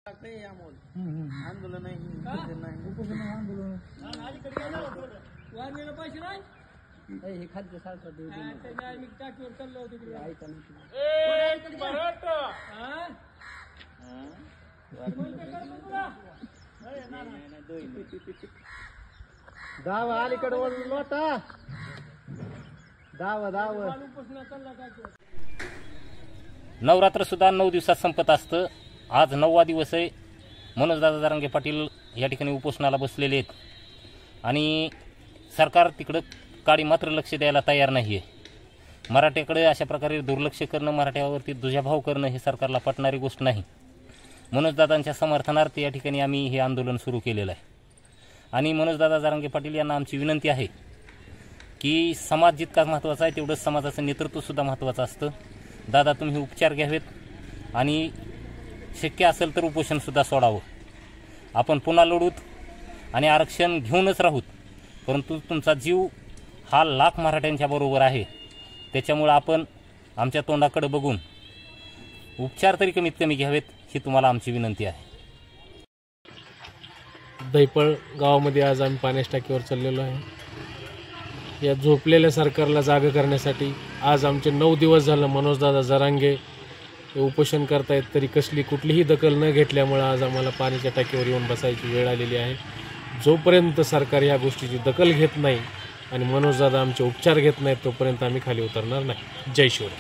आंदोलन हे खाद्य सारखं दावा अलीकडे लोटा दावा दावा नवरात्र सुद्धा 9 दिवसात संपत असतं। आज 9वा दिवस आहे। मनोजदादा जरांगे पाटील या ठिकाणी उपोषणाला बसलेले आहेत आणि सरकार तिकडं काडी मात्र लक्ष द्यायला तयार नाही आहे। मराठ्याकडे अशा प्रकारे दुर्लक्ष करणं, मराठ्यावरती दुजाभाव करणं हे सरकारला पटणारी गोष्ट नाही। मनोजदादांच्या समर्थनार्थ या ठिकाणी आम्ही हे आंदोलन सुरू केलेलं आहे आणि मनोजदादा जरांगे पाटील यांना आमची विनंती आहे की समाज जितका महत्त्वाचा आहे तेवढंच समाजाचं नेतृत्वसुद्धा महत्त्वाचं असतं। दादा तुम्ही उपचार घ्यावेत आणि शक्य असेल तर उपोषणसुद्धा सोडावं। आपण पुन्हा लढूत आणि आरक्षण घेऊनच राहूत, परंतु तुमचा जीव हा लाख मराठ्यांच्या बरोबर आहे। त्याच्यामुळे आपण आमच्या तोंडाकडे बघून उपचार तरी कमीत कमी घ्यावेत ही तुम्हाला आमची विनंती आहे। दैपळ गावामध्ये आज आम्ही पाण्याच्या टाकीवर चाललेलो आहे। या झोपलेल्या सरकारला जागा करण्यासाठी आज आमचे 9 दिवस झालं मनोजदादा जरांगे हे उपोषण करतायत, तरी कसली कुठलीही दखल न घेतल्यामुळे आज आम्हाला पाण्याच्या टाकीवर येऊन बसायची वेळ आलेली आहे। जोपर्यंत सरकार ह्या गोष्टीची दखल घेत नाही आणि मनोजदादा आमचे उपचार घेत नाहीत तोपर्यंत आम्ही खाली उतरणार नाही। जय शिवराय।